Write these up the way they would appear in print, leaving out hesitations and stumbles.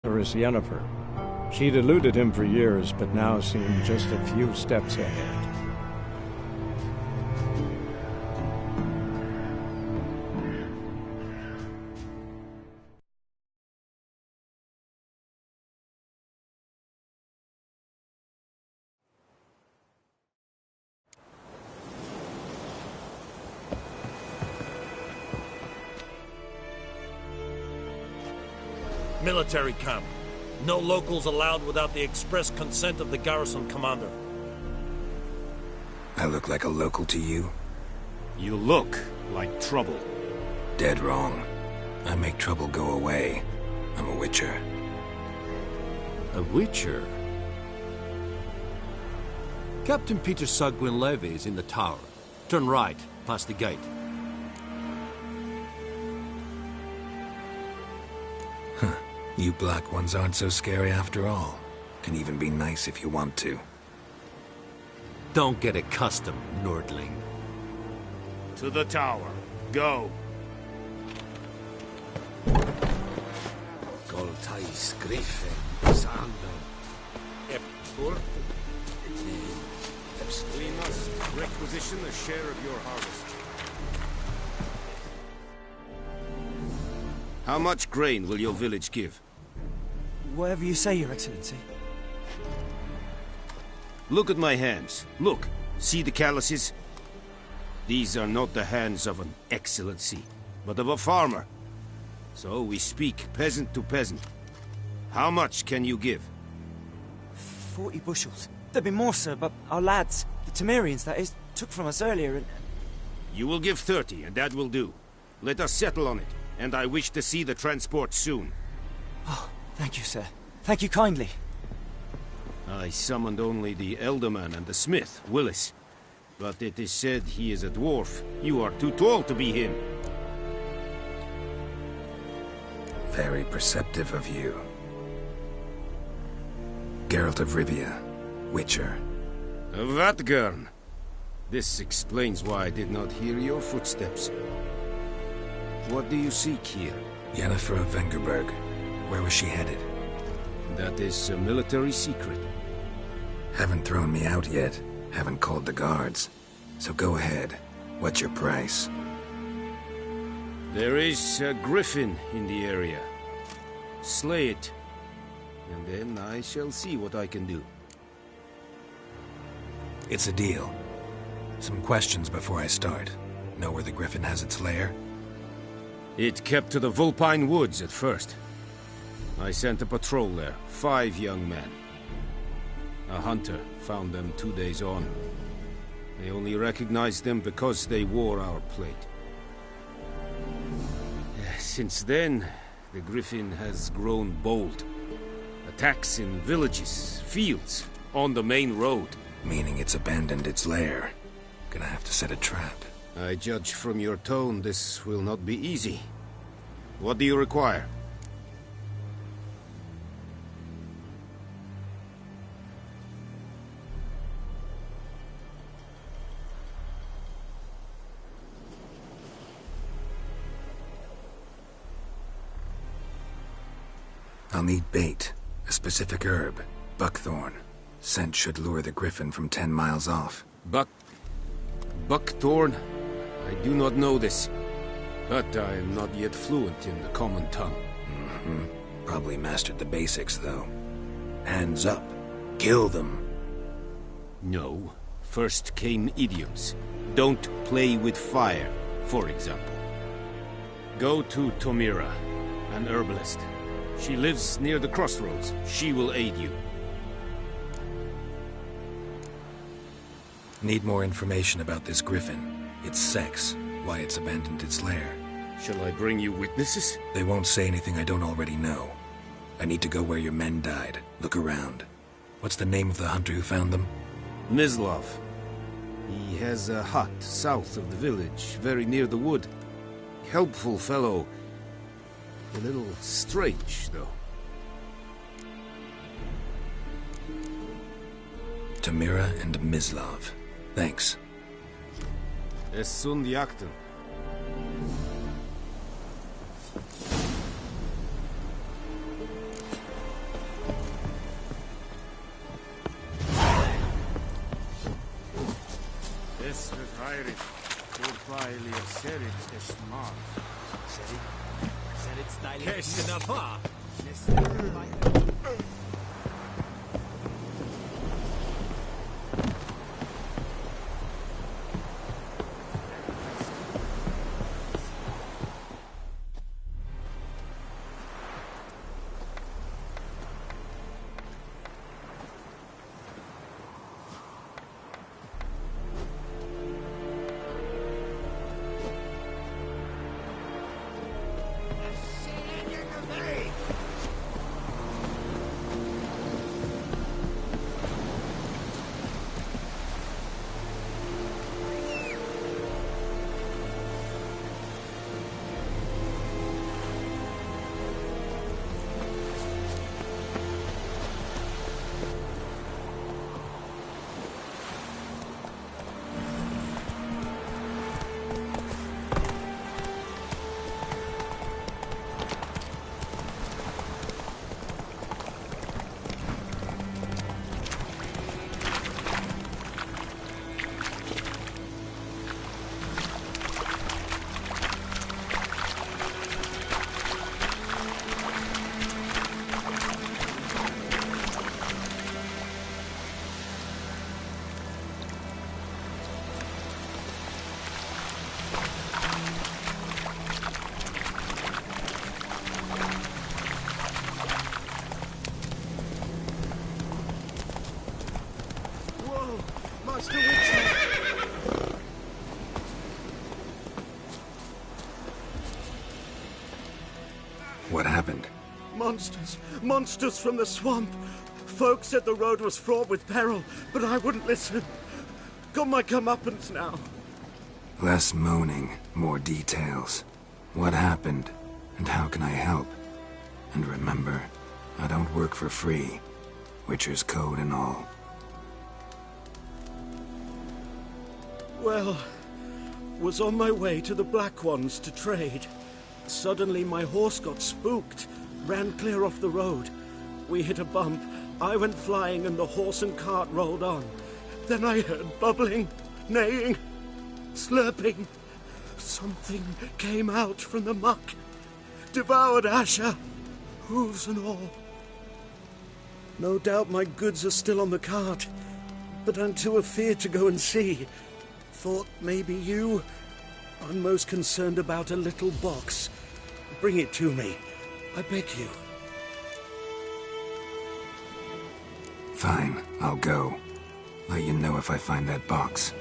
Yennefer. She'd eluded him for years, but now seemed just a few steps ahead. Military camp. No locals allowed without the express consent of the garrison commander. I look like a local to you? You look like trouble. Dead wrong. I make trouble go away. I'm a witcher. A witcher? Captain Peter Sagwin Levy is in the tower. Turn right, past the gate. Huh. You black ones aren't so scary after all. Can even be nice if you want to. Don't get accustomed, Nordling. To the tower. Go. Goltais Griffin, Sando, Epur. We must requisition a share of your harvest. How much grain will your village give? Whatever you say, Your Excellency. Look at my hands. Look. See the calluses? These are not the hands of an excellency, but of a farmer. So we speak peasant to peasant. How much can you give? 40 bushels. There'd be more, sir, but our lads, the Temerians, that is, took from us earlier and... You will give 30, and that will do. Let us settle on it, and I wish to see the transport soon. Oh, thank you, sir. Thank you kindly. I summoned only the Elderman and the smith, Willis. But it is said he is a dwarf. You are too tall to be him. Very perceptive of you. Geralt of Rivia, Witcher. Vatgern. This explains why I did not hear your footsteps. What do you seek here? Yennefer of Vengerberg. Where was she headed? That is a military secret. Haven't thrown me out yet. Haven't called the guards. So go ahead. What's your price? There is a griffin in the area. Slay it. And then I shall see what I can do. It's a deal. Some questions before I start. Know where the griffin has its lair? It kept to the Vulpine Woods at first. I sent a patrol there, 5 young men. A hunter found them 2 days on. They only recognized them because they wore our plate. Since then, the griffin has grown bold. Attacks in villages, fields, on the main road. Meaning it's abandoned its lair. Gonna have to set a trap. I judge from your tone this will not be easy. What do you require? I'll need bait. A specific herb. Buckthorn. Scent should lure the griffin from 10 miles off. Buckthorn? I do not know this. But I am not yet fluent in the common tongue. Probably mastered the basics, though. Hands up. Kill them. No. First came idioms. Don't play with fire, for example. Go to Tomira, an herbalist. She lives near the crossroads. She will aid you. Need more information about this griffin. Its sex, why it's abandoned its lair. Shall I bring you witnesses? They won't say anything I don't already know. I need to go where your men died. Look around. What's the name of the hunter who found them? Mislav. He has a hut south of the village, very near the wood. Helpful fellow. A little strange, though. Tamira and Mislav. Thanks. Es sunt jakten. Pirate. Turpaili Serit Esmar. Serit styling. Kesnava! Master Witcher! What happened? Monsters! Monsters from the swamp! Folk said the road was fraught with peril, but I wouldn't listen. Got my comeuppance now. Less moaning, more details. What happened, and how can I help? And remember, I don't work for free. Witcher's code and all. Well, was on my way to the Black Ones to trade. Suddenly my horse got spooked, ran clear off the road. We hit a bump, I went flying and the horse and cart rolled on. Then I heard bubbling, neighing, slurping. Something came out from the muck, devoured Asher, hooves and all. No doubt my goods are still on the cart, but I'm too afeard to go and see. Thought maybe you. I'm most concerned about a little box. Bring it to me, I beg you. Fine, I'll go. Let you know if I find that box.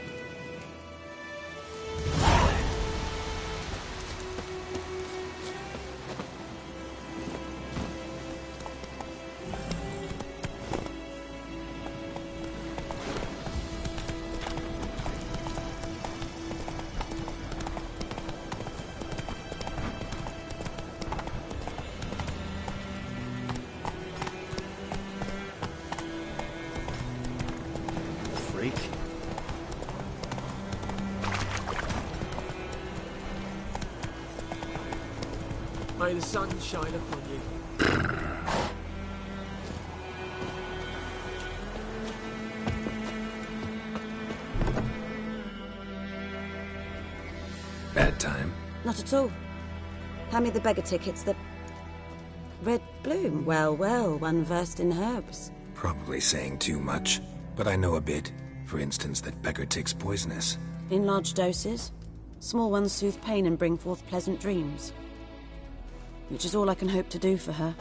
May the sun shine upon you. Bad time? Not at all. Hand me the beggar tickets, the... Red bloom. Well, well, one versed in herbs. Probably saying too much, but I know a bit. For instance, that beggar tick's poisonous. In large doses. Small ones soothe pain and bring forth pleasant dreams. Which is all I can hope to do for her.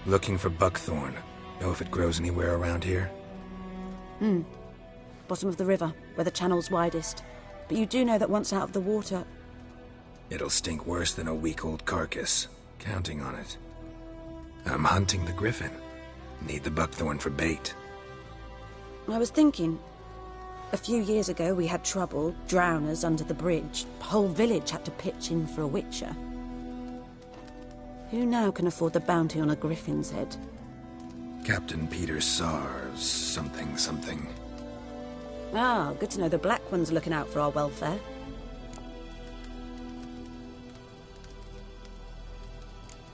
Looking for buckthorn. Know if it grows anywhere around here? Bottom of the river, where the channel's widest. But you do know that once out of the water... It'll stink worse than a week-old carcass. Counting on it. I'm hunting the griffin. Need the buckthorn for bait. I was thinking... A few years ago we had trouble, drowners under the bridge. The whole village had to pitch in for a witcher. Who now can afford the bounty on a griffin's head? Captain Peter Sars, something. Ah, good to know the Black One's looking out for our welfare.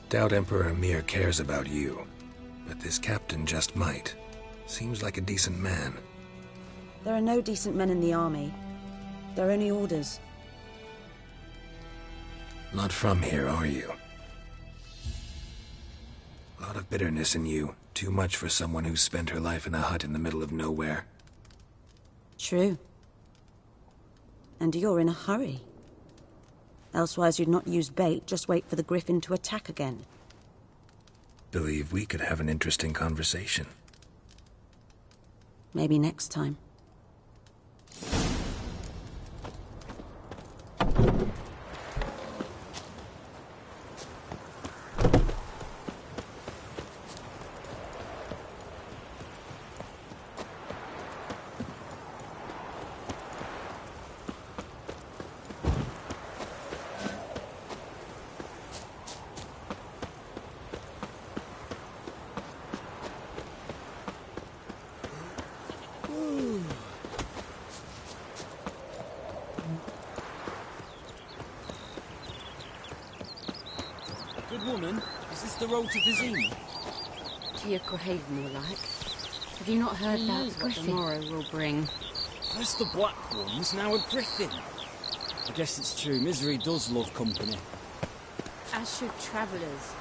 Doubt Emperor Emir cares about you, but this captain just might. Seems like a decent man. There are no decent men in the army. They're only orders. Not from here, are you? A lot of bitterness in you. Too much for someone who spent her life in a hut in the middle of nowhere. True. And you're in a hurry. Elsewise you'd not use bait, just wait for the griffin to attack again. Believe we could have an interesting conversation. Maybe next time. Good woman, is this the road to Vizima? To your grave, more like. Have you not heard about what tomorrow will bring? First the black ones, now a griffin. I guess it's true, misery does love company. As should travellers.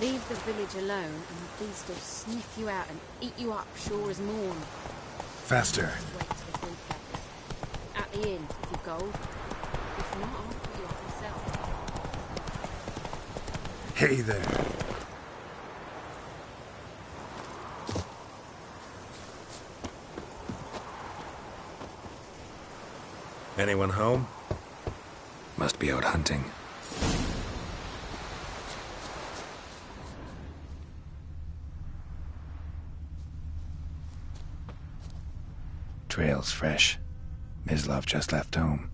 Leave the village alone, and the beast will sniff you out and eat you up sure as morn. Faster. Wait till the food comes. At the inn, if you've gold. If not, I'll put you up myself. Hey there. Anyone home? Must be out hunting. Trail's fresh. Mislav just left home.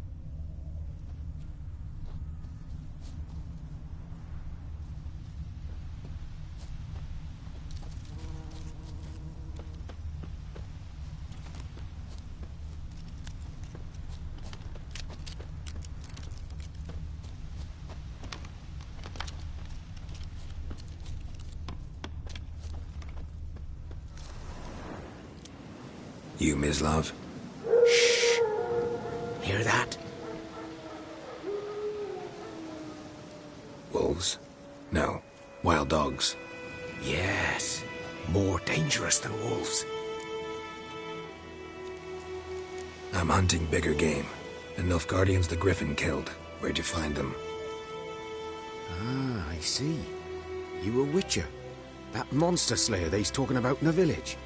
You, Mislav? Shh! Hear that? Wolves? No. Wild dogs. Yes. More dangerous than wolves. I'm hunting bigger game. The Nilfgaardians the Griffin killed. Where'd you find them? Ah, I see. You a witcher. That monster slayer they's talking about in the village.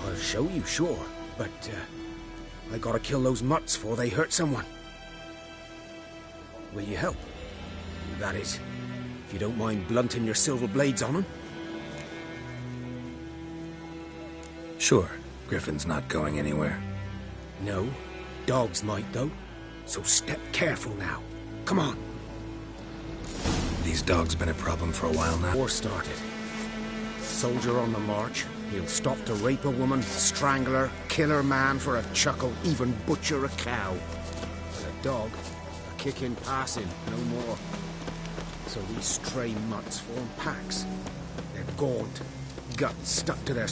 I'll show you, sure. But, I gotta kill those mutts before they hurt someone. Will you help? That is, if you don't mind blunting your silver blades on them. Sure. Griffin's not going anywhere. No. Dogs might, though. So step careful now. Come on. These dogs been a problem for a while now. War started. Soldier on the march. He'll stop to rape a woman, strangle her, kill her man for a chuckle, even butcher a cow. But a dog, a kicking, passing, no more. So these stray mutts form packs. They're gaunt, guts stuck to their...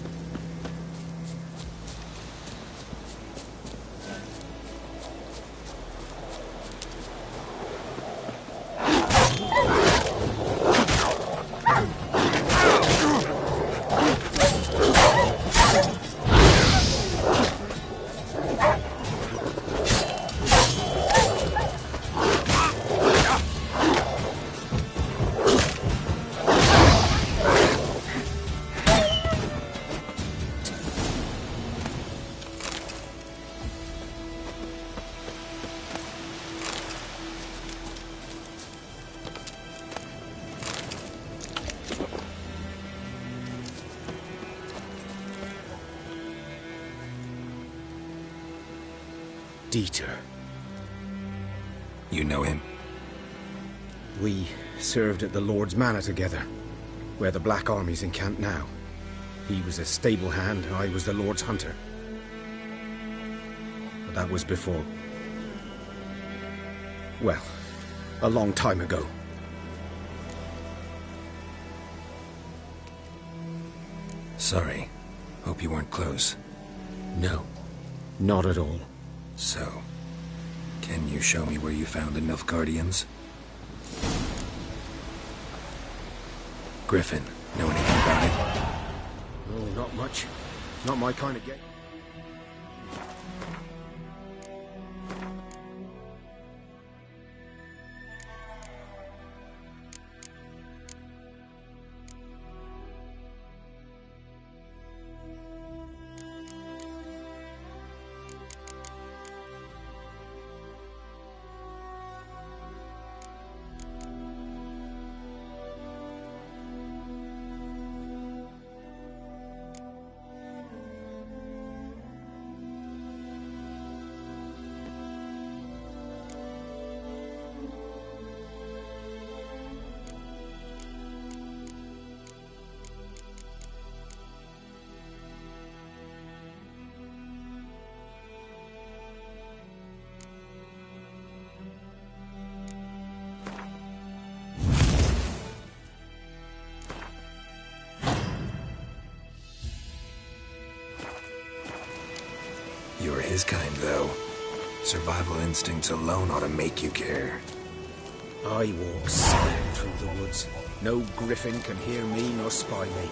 Dieter. You know him? We served at the Lord's Manor together, where the Black Army's encamped now. He was a stable hand, I was the Lord's hunter. But that was before... well, a long time ago. Sorry. Hope you weren't close. No, not at all. So, can you show me where you found the Nilfgaardians? Griffin, know anything about it? Oh, not much. Not my kind of game. You're his kind, though. Survival instincts alone ought to make you care. I walk silent through the woods. No griffin can hear me nor spy me.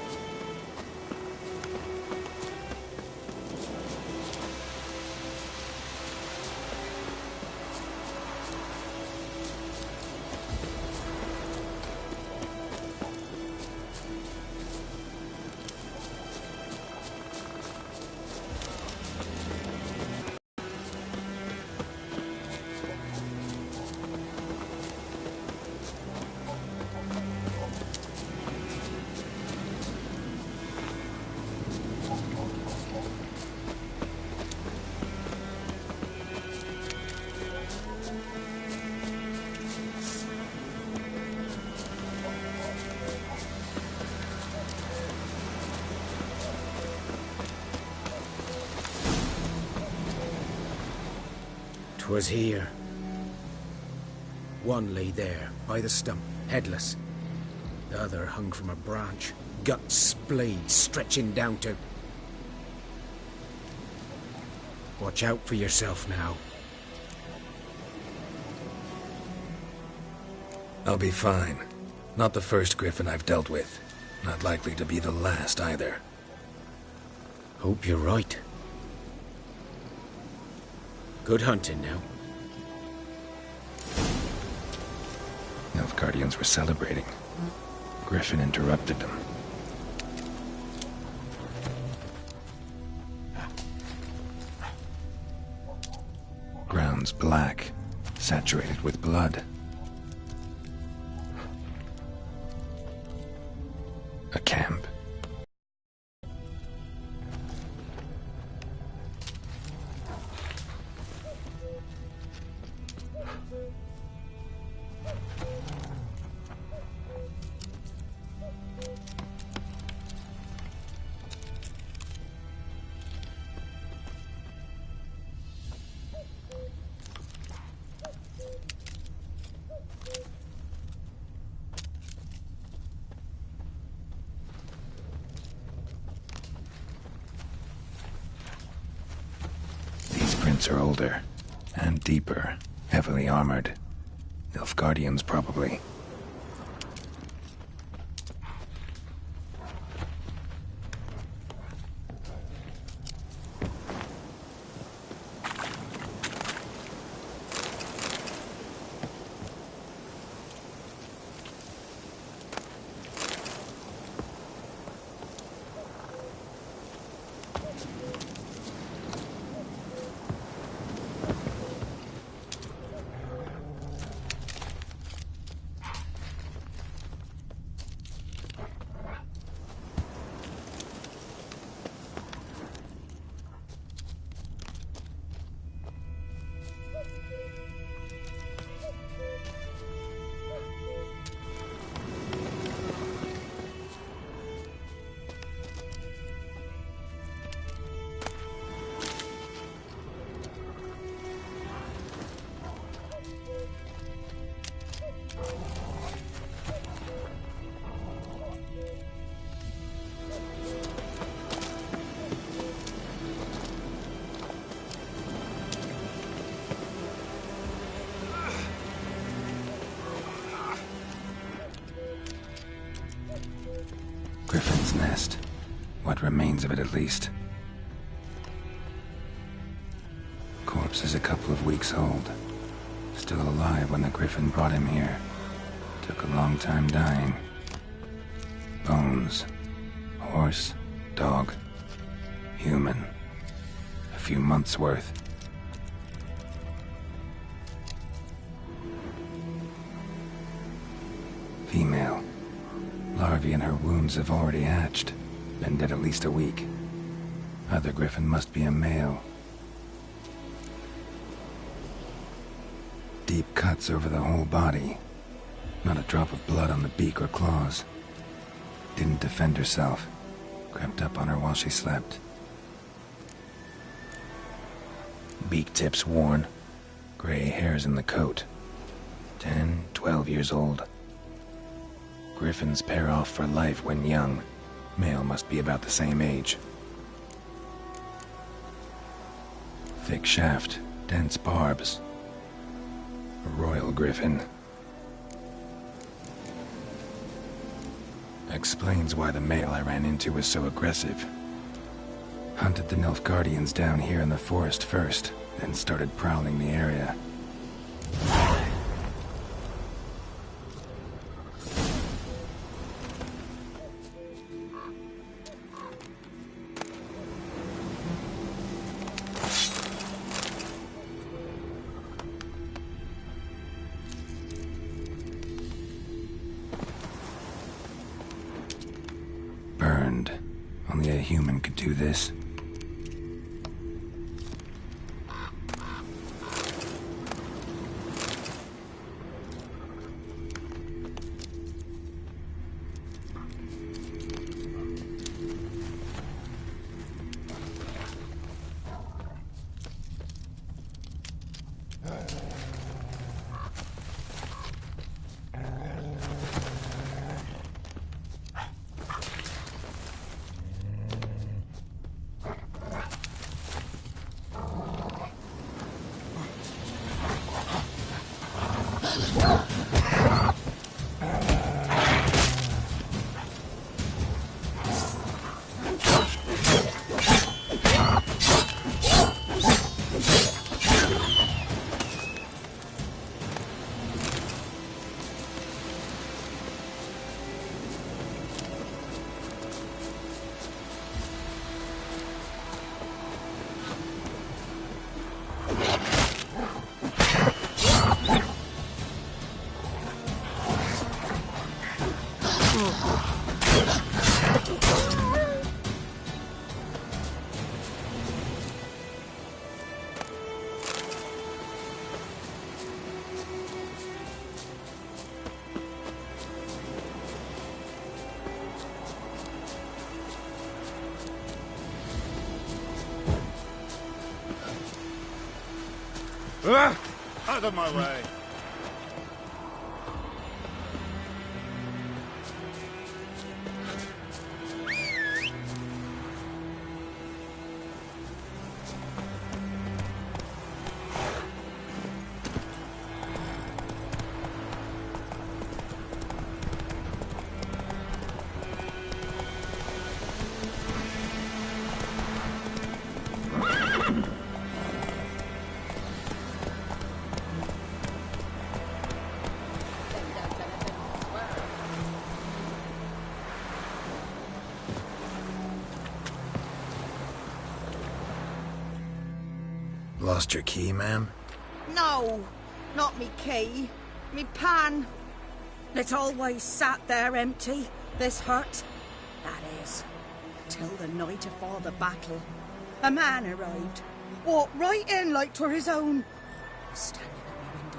Was here. One lay there, by the stump, headless. The other hung from a branch, guts splayed, stretching down to... Watch out for yourself now. I'll be fine. Not the first griffin I've dealt with. Not likely to be the last, either. Hope you're right. Good hunting now. Nilfgaardians were celebrating. Griffin interrupted them. Ground's black, saturated with blood. A camp. Are older and deeper, heavily armored. Nilfgaardians, probably. griffin's nest. What remains of it, at least. Corpse is a couple of weeks old. Still alive when the griffin brought him here. Took a long time dying. Bones. Horse. Dog. Human. A few months' worth. Female. Larvae in her wounds have already hatched. Been dead at least a week. Other griffin must be a male. Deep cuts over the whole body. Not a drop of blood on the beak or claws. Didn't defend herself. Crept up on her while she slept. Beak tips worn. Gray hairs in the coat. 10, 12 years old. Griffins pair off for life when young. Male must be about the same age. Thick shaft, dense barbs. A royal griffin. Explains why the male I ran into was so aggressive. Hunted the Nilfgaardians down here in the forest first, then started prowling the area. Burned. Only a human could do this. Out of my way! Lost your key, ma'am? No, not me key. Me pan. It always sat there empty, this hut. That is, till the night afore the battle. A man arrived, walked right in like 'twere his own. Was standing at my window,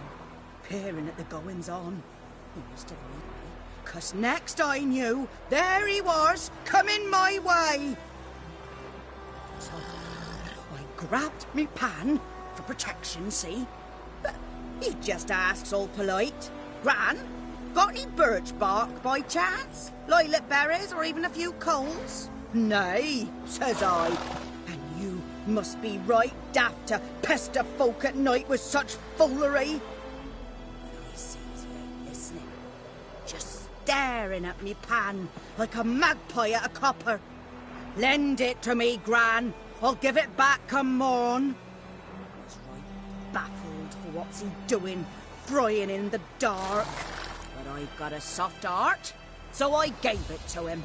peering at the goings-on. He must have read me, 'cause next I knew, there he was, coming my way. So I grabbed me pan, for protection, see? But he just asks all polite. Gran, got any birch bark by chance? Lilac berries or even a few coals? Nay, says I. And you must be right daft to pester folk at night with such foolery. But I sees he ain't listening. Just staring at me pan like a magpie at a copper. Lend it to me, Gran. I'll give it back come morn. I was right baffled for what's he doing, frying in the dark. But I've got a soft heart, so I gave it to him.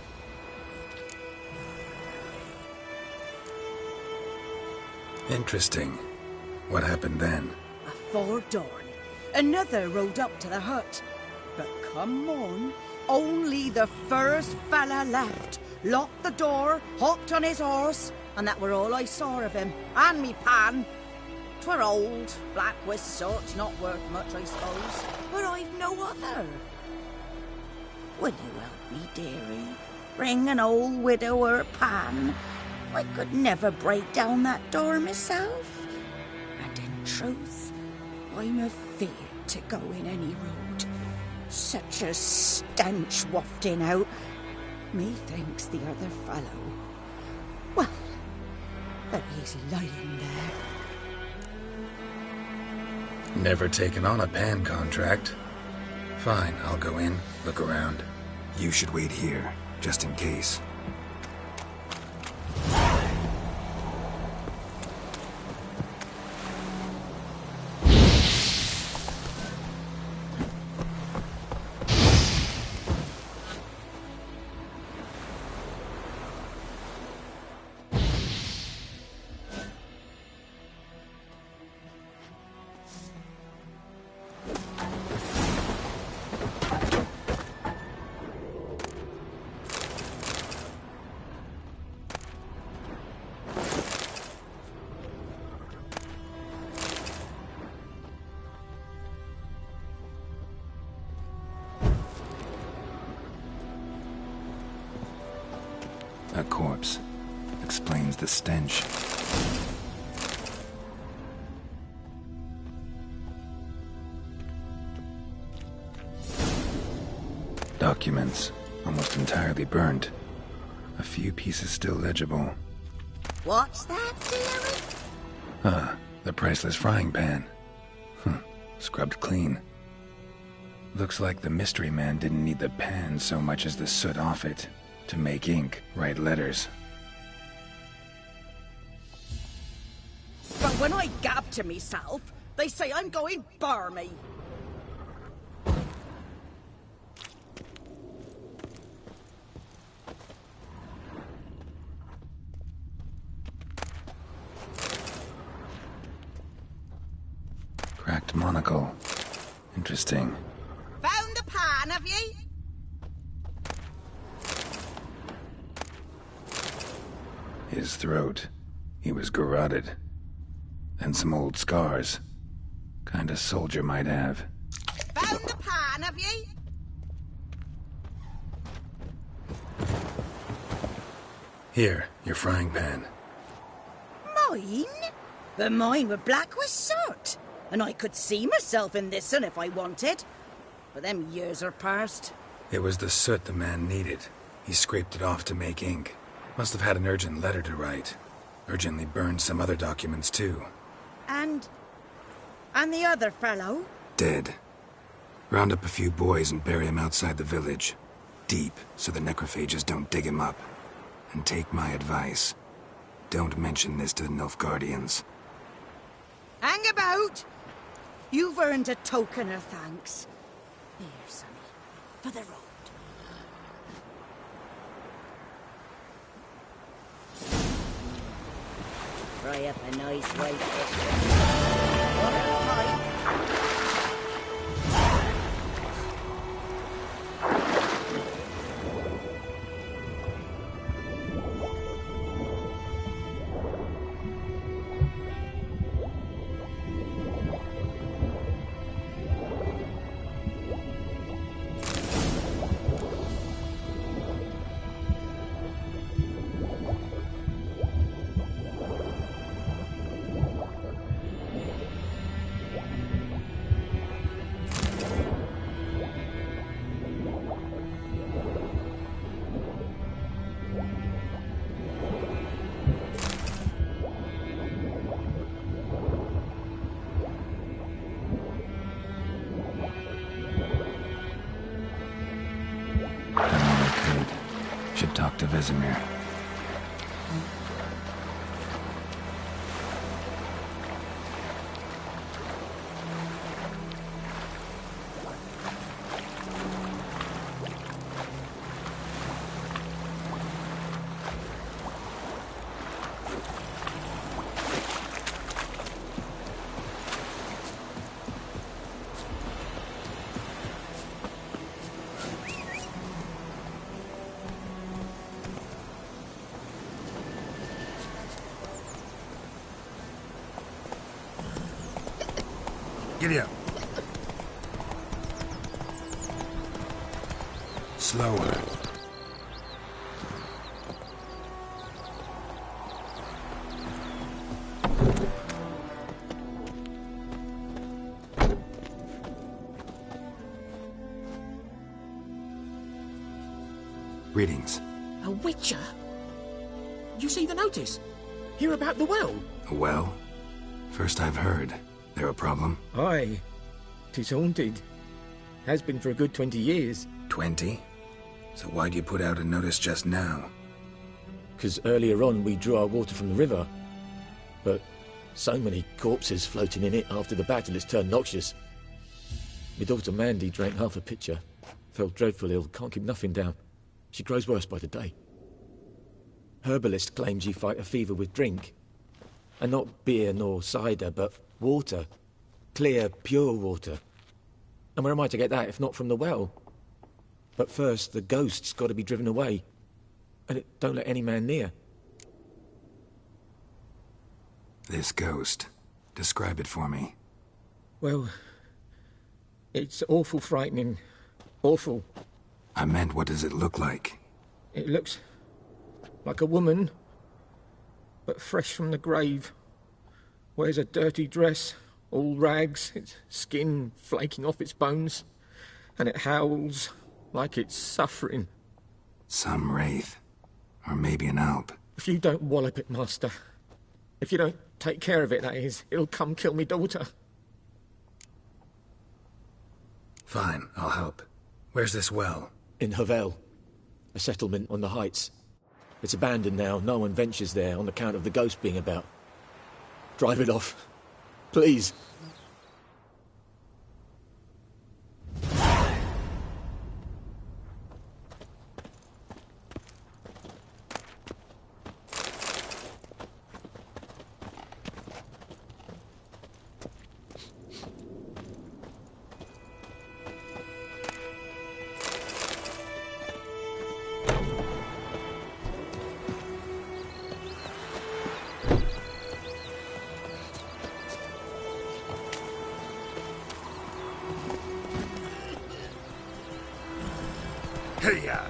Interesting. What hafpened then? Afore dawn, another rode up to the hut. But come morn, only the first fella left. Locked the door, hopped on his horse, and that were all I saw of him, and me pan. 'Twere old, black with soot, not worth much, I suppose, but I've no other. Will you help me, dearie? Bring an old widower pan. I could never break down that door myself. And in truth, I'm afeard to go in any road. Such a stench wafting out. Methinks the other fellow... Well, that he's lying there. Never taken on a pan contract. Fine, I'll go in, look around. You should wait here, just in case. A corpse. Explains the stench. Documents. Almost entirely burnt. A few pieces still legible. What's that, dearie? Ah, the priceless frying pan. Scrubbed clean. Looks like the mystery man didn't need the pan so much as the soot off it. To make ink, write letters. But when I gab to myself, they say I'm going barmy. Cracked monocle. Interesting. Found the pan, have ye? His throat. He was garroted. And some old scars. Kind of soldier might have. Found the pan, have ye? Here, your frying pan. Mine? But mine were black with soot. And I could see myself in this one if I wanted. But them years are past. It was the soot the man needed. He scraped it off to make ink. Must have had an urgent letter to write. Urgently burned some other documents, too. And the other fellow? Dead. Round up a few boys and bury him outside the village. Deep, so the necrophages don't dig him up. And take my advice. Don't mention this to the Nilfgaardians. Hang about! You've earned a token of thanks. Here, sonny, for the road. Fry up a nice white fish. What a pipe. talk to Vesemir. Giddy up. Slower. Greetings. A witcher? You see the notice? Hear about the well? A well? First I've heard. There a problem? Aye. 'Tis haunted. Has been for a good 20 years. 20? So why'd you put out a notice just now? 'Cause earlier on we drew our water from the river. But so many corpses floating in it after the battle it's turned noxious. My daughter Mandy drank half a pitcher. Fell dreadful ill, can't keep nothing down. She grows worse by the day. Herbalist claims you fight a fever with drink. And not beer nor cider, but water. Clear, pure water. And where am I to get that if not from the well? But first, the ghost's got to be driven away. And it don't let any man near. This ghost. Describe it for me. Well, it's awful frightening. Awful. I meant, what does it look like? It looks like a woman, but fresh from the grave. Wears a dirty dress, all rags, its skin flaking off its bones, and it howls like it's suffering. Some wraith. Or maybe an alp. If you don't wallop it, Master, if you don't take care of it, that is, it'll come kill me daughter. Fine, I'll help. Where's this well? In Havel, a settlement on the heights. It's abandoned now, no one ventures there on account of the ghost being about. Drive it off, please. Hey-ya!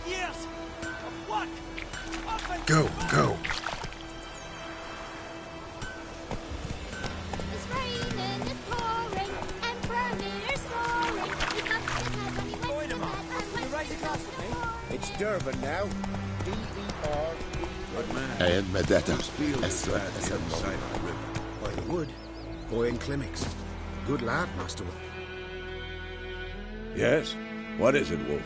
Yes! What? Go, go! It's raining, it's pouring, and Vermeer's snoring. We must have had money west of that, and west right across of from me. that. It's Durban now. D-E-R-B. By the wood. Boy in Climmix. Good lad, Master. Yes? What is it, Wolf?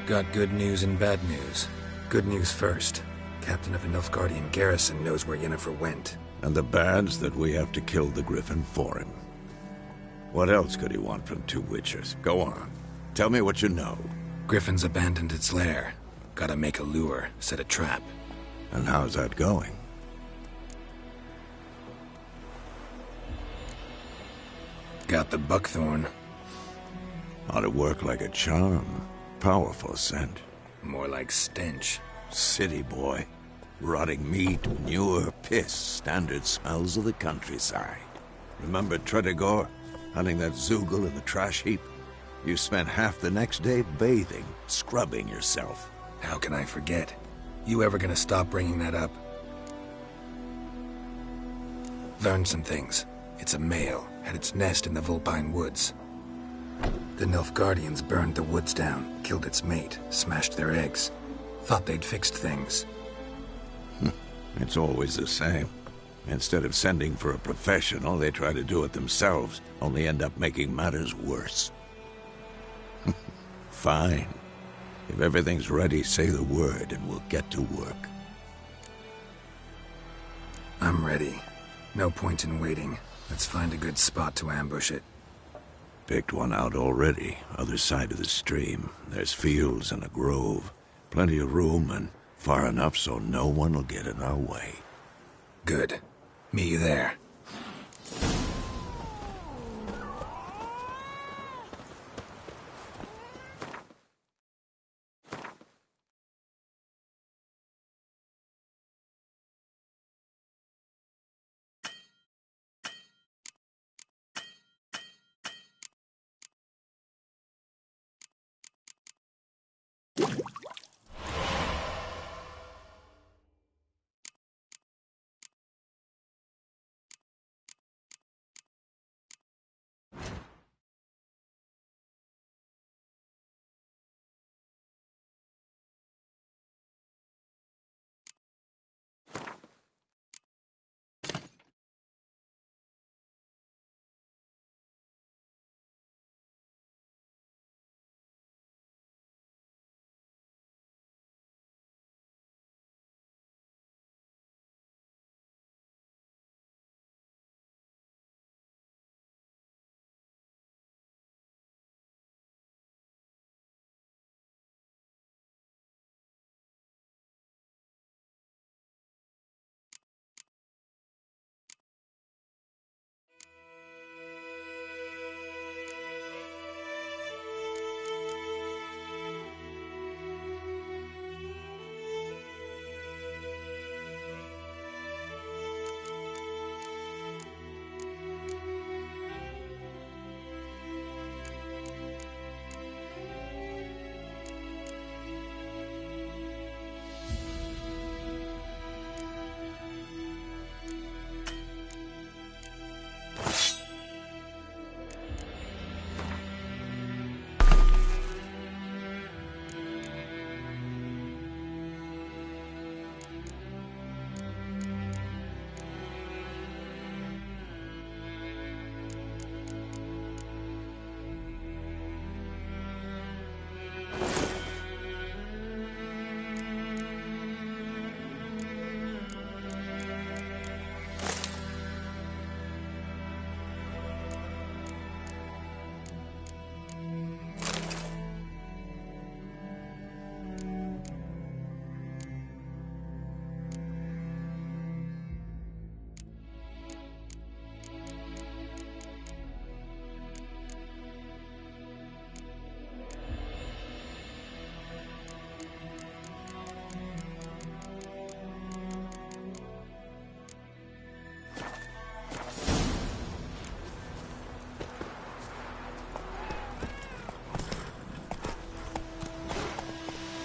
Got good news and bad news. Good news first. Captain of a Nilfgaardian garrison knows where Yennefer went. And the bad's that we have to kill the Griffin for him. What else could he want from two witchers? Go on. Tell me what you know. Griffin's abandoned its lair. Gotta make a lure, set a trap. And how's that going? Got the buckthorn. Ought to work like a charm. Powerful scent. More like stench. City boy. Rotting meat, manure, piss. Standard smells of the countryside. Remember Tredegor? Hunting that Zoogle in the trash heap? You spent half the next day bathing, scrubbing yourself. How can I forget? You ever gonna stop bringing that up? Learned some things. It's a male, had its nest in the Vulpine Woods. The Nilfgaardians burned the woods down, killed its mate, smashed their eggs. Thought they'd fixed things. It's always the same. Instead of sending for a professional, they try to do it themselves, only end up making matters worse. Fine. If everything's ready, say the word and we'll get to work. I'm ready. No point in waiting. Let's find a good spot to ambush it. Picked one out already, other side of the stream. There's fields and a grove. Plenty of room and far enough so no one will get in our way. Good. Meet you there.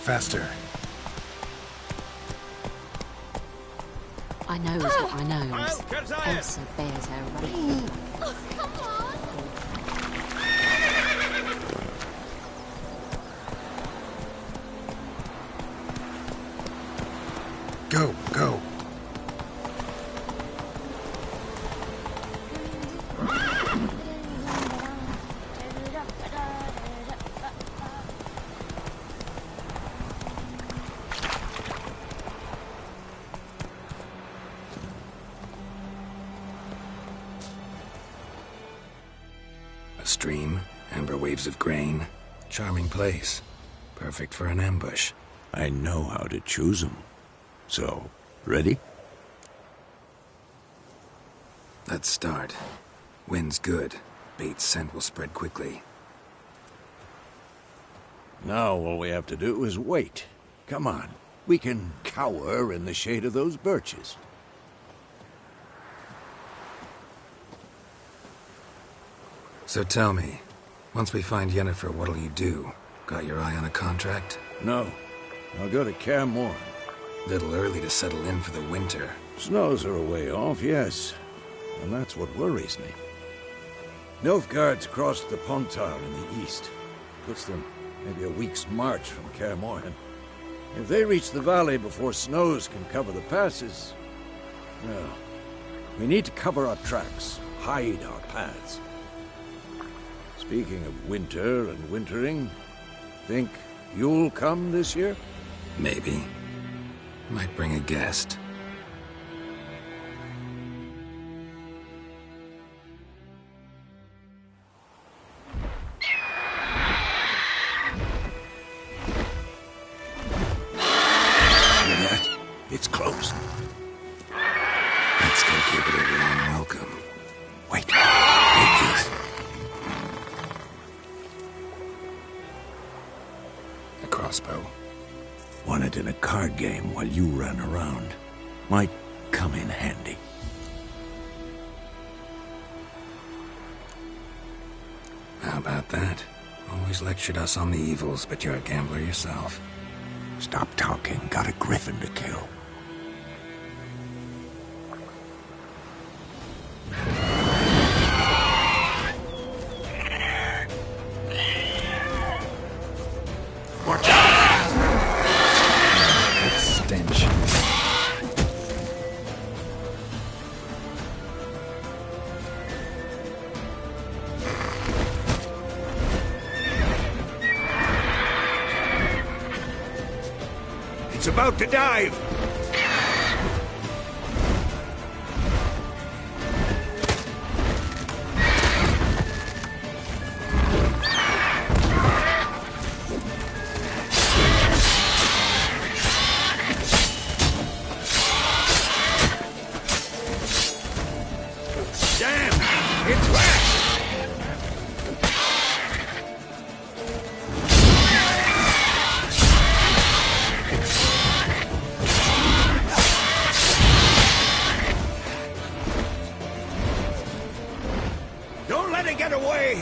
Faster. I knows what I knows. Elsa bears her right. Oh, come on! Go, go. A stream, amber waves of grain. Charming place. Perfect for an ambush. I know how to choose them. So, ready? Let's start. Wind's good. Bait's scent will spread quickly. Now all we have to do is wait. Come on. We can cower in the shade of those birches. So tell me, once we find Yennefer, what'll you do? Got your eye on a contract? No. I'll go to Kaer Morhen. Little early to settle in for the winter. Snows are a way off, yes. And that's what worries me. Nilfgaard's crossed the Pontar in the east. Puts them maybe a week's march from Kaer Morhen. If they reach the valley before snows can cover the passes, well, We need to cover our tracks, hide our paths. Speaking of winter and wintering, think you'll come this year? Maybe. Might bring a guest. It's close. Let's go give it a warm welcome. Wait. Take this. A crossbow. Won it in a card game while you ran around. Might come in handy. How about that? Always lectured us on the evils, but you're a gambler yourself. Stop talking. Got a griffin to kill. Watch out! That stench. It's about to dive! Damn! It's wet! Don't let it get away!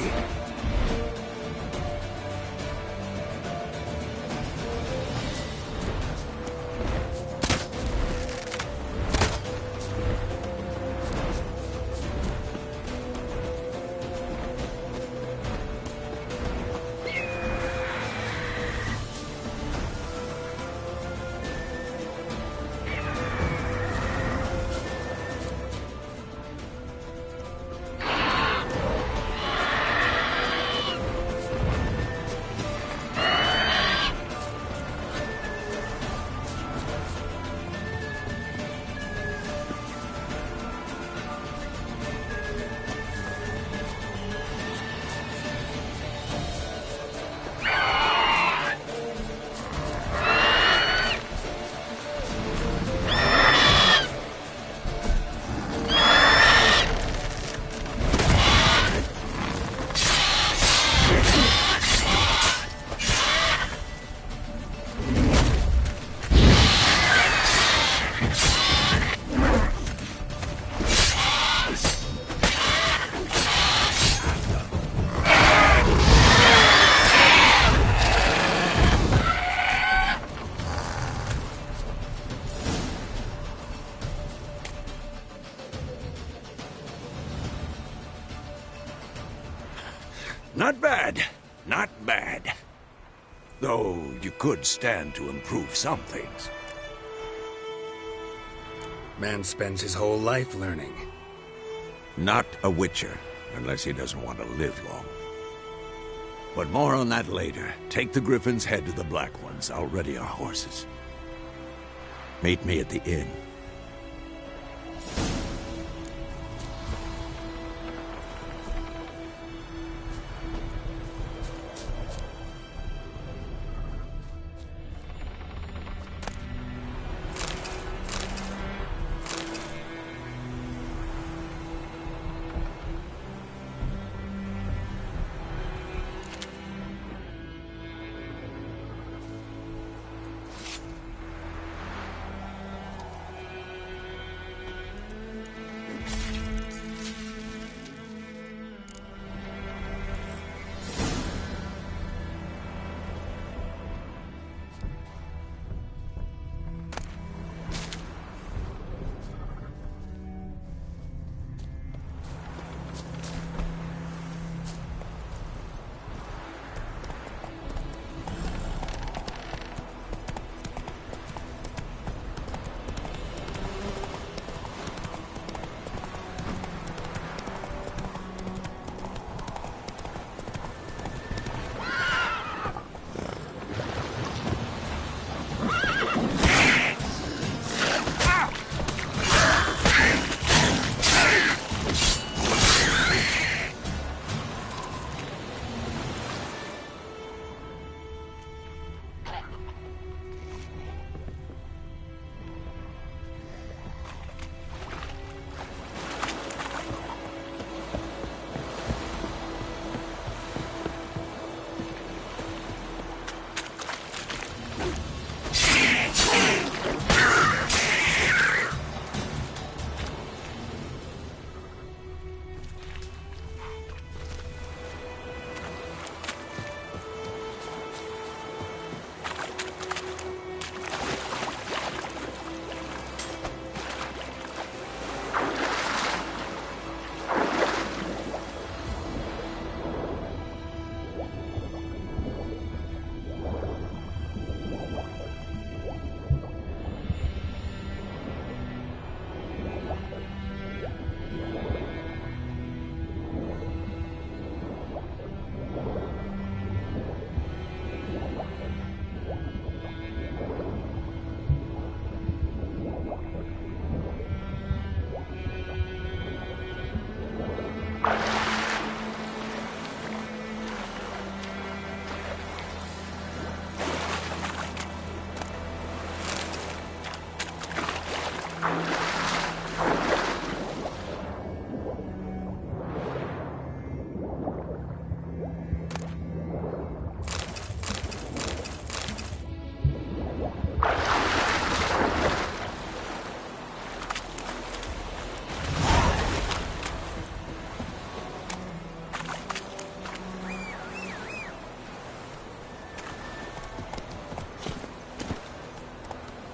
Not bad. Not bad. Though you could stand to improve some things. Man spends his whole life learning. Not a witcher, unless he doesn't want to live long. But more on that later. Take the Griffin's head to the Black Ones. I'll ready our horses. Meet me at the inn.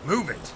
Move it!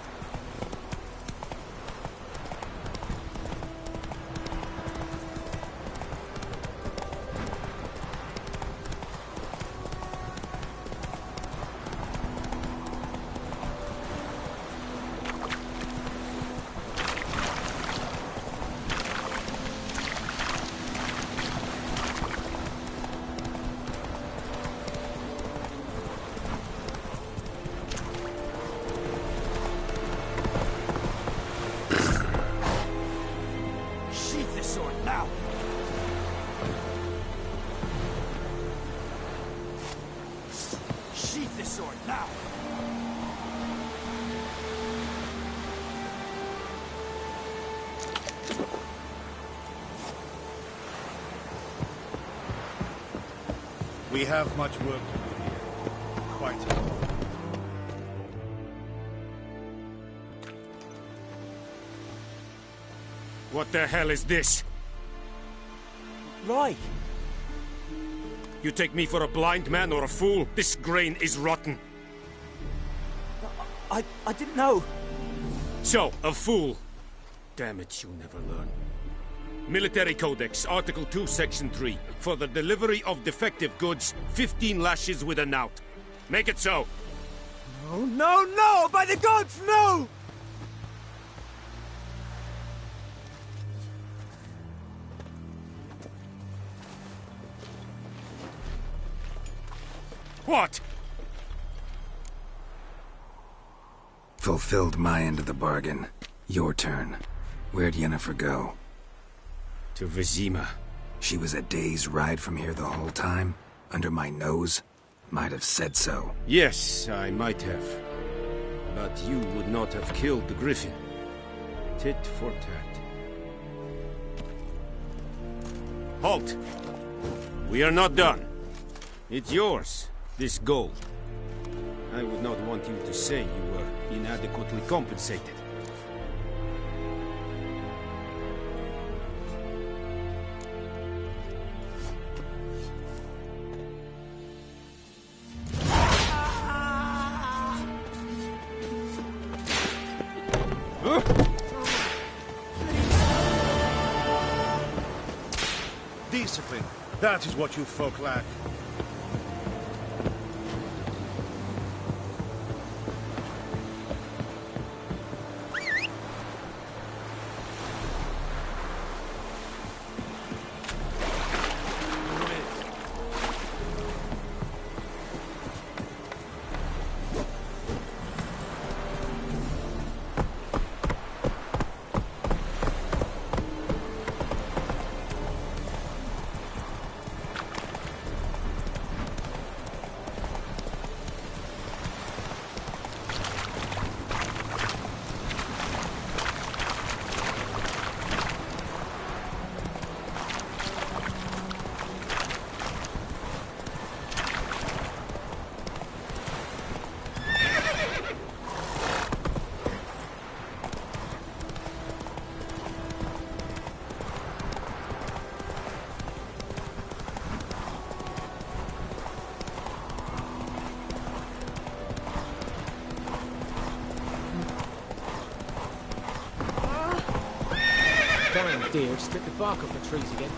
We have much work to do here. Quite a lot. What the hell is this? Right. You take me for a blind man or a fool? This grain is rotten. I didn't know. So, a fool. Damn it, you'll never learn. Military Codex, Article 2, Section 3. For the delivery of defective goods, 15 lashes with a knout. Make it so. No, no, no! By the gods, no! What? Fulfilled my end of the bargain. Your turn. Where'd Yennefer go? To Vizima. She was a day's ride from here the whole time? Under my nose? Might have said so. Yes, I might have. But you would not have killed the griffin. Tit for tat. Halt! We are not done. It's yours, this gold. I would not want you to say you were inadequately compensated. Discipline. That is what you folk lack. Damn deer, stripped the bark off the trees again.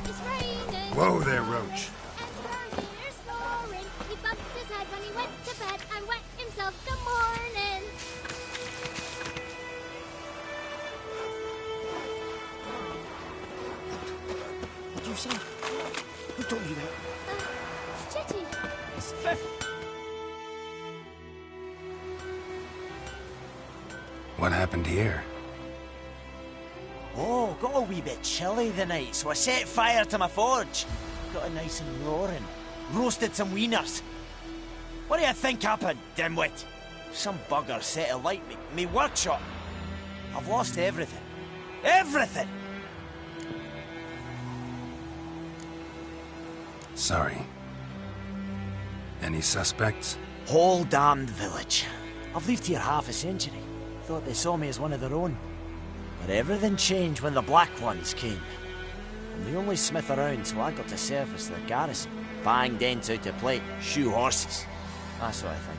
It's raining. Whoa there, Roach. And Bernie's snoring. He bumped his head when he went to bed and wet himself the morning. What do you say? Who taught you that? Chitty. It's Beth. What happened here? Oh, got a wee bit chilly the night, so I set fire to my forge. Got it nice and roaring. Roasted some wieners. What do you think happened, dimwit? Some bugger set alight me workshop. I've lost everything. Everything! Sorry. Any suspects? Whole damned village. I've lived here half a century. Thought they saw me as one of their own. But everything changed when the Black Ones came. I'm the only smith around, so I got to service the garrison. Bang dents out to plate, shoe horses. That sort of thing.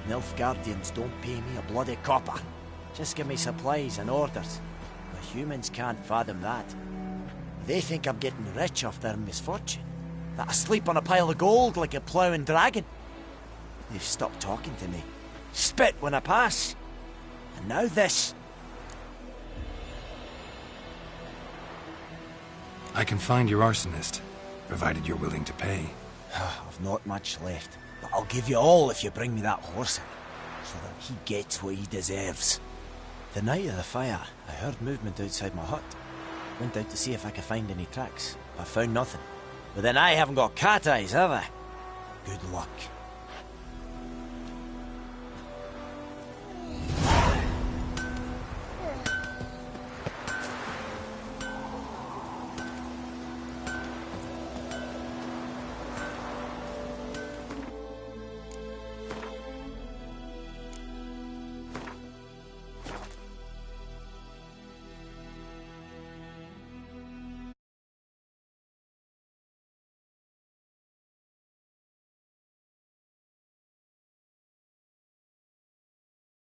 Nilfgaardians don't pay me a bloody copper. Just give me supplies and orders. The humans can't fathom that. They think I'm getting rich off their misfortune. That I sleep on a pile of gold like a ploughing dragon. They've stopped talking to me. Spit when I pass. And now this. I can find your arsonist, provided you're willing to pay. I've not much left, but I'll give you all if you bring me that horse in, so that he gets what he deserves. The night of the fire, I heard movement outside my hut. Went out to see if I could find any tracks. I found nothing. But then I haven't got cat eyes, have I? Good luck.